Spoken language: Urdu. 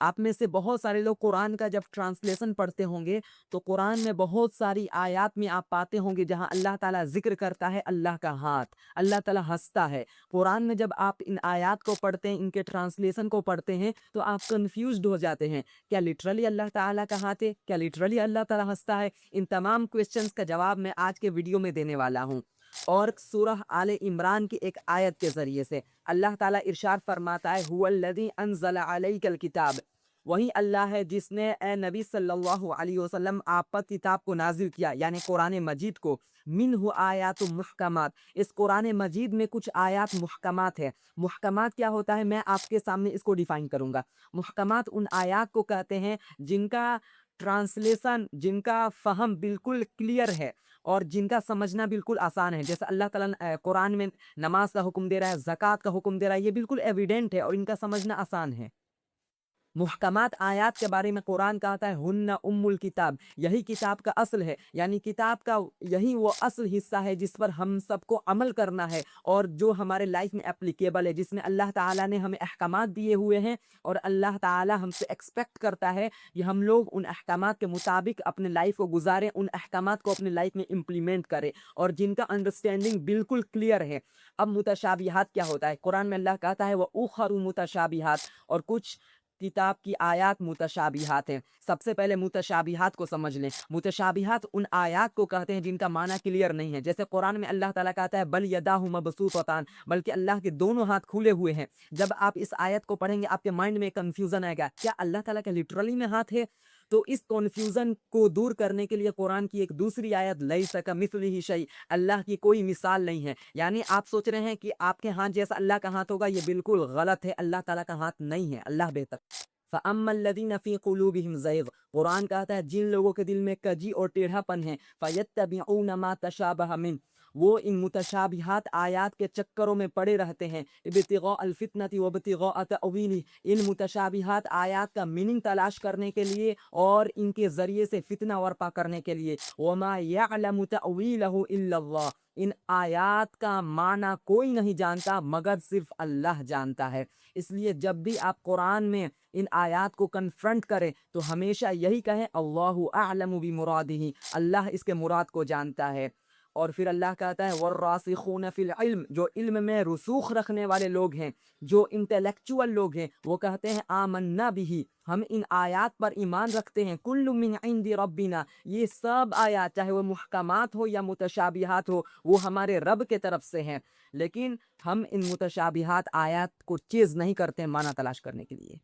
آپ میں سے بہت سارے لوگ قرآن کا جب ٹرانسلیشن پڑھتے ہوں گے تو قرآن میں بہت ساری آیات میں آپ پاتے ہوں گے جہاں اللہ تعالیٰ ذکر کرتا ہے اللہ کا ہاتھ، اللہ تعالیٰ ہنستا ہے۔ قرآن میں جب آپ ان آیات کو پڑھتے ہیں، ان کے ٹرانسلیشن کو پڑھتے ہیں تو آپ کنفیوزڈ ہو جاتے ہیں، کیا لٹرلی اللہ تعالیٰ کا ہاتھ ہے؟ کیا لٹرلی اللہ تعالیٰ ہنستا ہے؟ ان تمام کویسچنز کا جواب میں آج کے ویڈیو میں دینے والا ہوں، اور سورہ آل عمران کی ایک آیت کے ذریعے سے۔ اللہ تعالیٰ ارشاد فرماتا ہے هو الذی انزل علیک الکتاب، وہی اللہ ہے جس نے اے نبی صلی اللہ علیہ وسلم آپ پر کتاب کو نازل کیا، یعنی قرآن مجید کو۔ منہ آیات محکمات، اس قرآن مجید میں کچھ آیات محکمات ہے۔ محکمات کیا ہوتا ہے، میں آپ کے سامنے اس کو ڈیفائن کروں گا۔ محکمات ان آیات کو کہتے ہیں جن کا ٹرانسلیشن، جن کا فہم بالکل کلیئر ہے اور جن کا سمجھنا بالکل آسان ہے۔ جیسے اللہ تعالیٰ قرآن میں نماز کا حکم دے رہا ہے، زکوٰۃ کا حکم دے رہا ہے، یہ بالکل ایویڈنٹ ہے اور ان کا سمجھنا آسان ہے۔ محکمات آیات کے بارے میں قرآن کہتا ہے ہن ام الکتاب، یہی کتاب کا اصل ہے، یعنی کتاب کا یہی وہ اصل حصہ ہے جس پر ہم سب کو عمل کرنا ہے اور جو ہمارے لائف میں اپلیکیبل ہے، جس میں اللہ تعالیٰ نے ہمیں احکامات دیے ہوئے ہیں اور اللہ تعالیٰ ہم سے ایکسپیکٹ کرتا ہے کہ ہم لوگ ان احکامات کے مطابق اپنے لائف کو گزاریں، ان احکامات کو اپنے لائف میں امپلیمنٹ کریں اور جن کا انڈرسٹینڈنگ بالکل کلیئر ہے۔ اب متشابہات کیا ہوتا ہے؟ قرآن میں اللہ کہتا ہے وَأُخَرُ مُتَشَابِهَاتٌ، اور کچھ کتاب کی آیات متشابہات ہیں۔ سب سے پہلے متشابہات کو سمجھ لیں۔ متشابہات ان آیات کو کہتے ہیں جن کا معنی کلیئر نہیں ہے۔ جیسے قرآن میں اللہ تعالیٰ کہتا ہے بل یداہ مبسوطتان، بلکہ اللہ کے دونوں ہاتھ کھلے ہوئے ہیں۔ جب آپ اس آیت کو پڑھیں گے آپ کے مائنڈ میں کنفیوژن آئے گا، کیا اللہ تعالیٰ کا لٹرلی میں ہاتھ ہے؟ تو اس کنفیوژن کو دور کرنے کے لیے قرآن کی ایک دوسری آیت لیس کمثلہ شیء، اللہ کی کوئی مثال نہیں ہے۔ یعنی آپ سوچ رہے ہیں کہ آپ کے ہاتھ جیسا اللہ کا ہاتھ ہوگا، یہ بالکل غلط ہے، اللہ تعالیٰ کا ہاتھ نہیں ہے، اللہ بہتر۔ فَأَمَّا الَّذِينَ فِي قُلُوبِهِمْ زَيْغٌ، قرآن کہتا ہے جن لوگوں کے دل میں کجی اور ٹیڑھا پن ہے، فَيَتَّبِعُونَ مَا تَشَابَهَ مِنْهُ، وہ ان متشابہات آیات کے چکروں میں پڑے رہتے ہیں، ابتغاء الفتنة وابتغاء تأویلہ، ان متشابہات آیات کا میننگ تلاش کرنے کے لیے اور ان کے ذریعے سے فتنہ ورپا کرنے کے لیے۔ وَمَا يَعْلَمُ تَأْوِيلَهُ إِلَّا اللَّهُ، ان آیات کا معنی کوئی نہیں جانتا مگر صرف اللہ جانتا ہے۔ اس لیے جب بھی آپ قرآن میں ان آیات کو کنفرنٹ کریں تو ہمیشہ یہی کہیں اللہ اعلم بمرادہ، اللہ اس کے مراد کو جانتا ہے۔ اور پھر اللہ کہتا ہے والراسخون فی العلم، جو علم میں رسوخ رکھنے والے لوگ ہیں، جو انٹلیکچوئل لوگ ہیں، وہ کہتے ہیں آمنا بھی، ہم ان آیات پر ایمان رکھتے ہیں، کل من عند ربنا، یہ سب آیات چاہے وہ محکمات ہو یا متشابہات ہو وہ ہمارے رب کے طرف سے ہیں۔ لیکن ہم ان متشابہات آیات کو چیز نہیں کرتے ہیں معنی تلاش کرنے کے لیے۔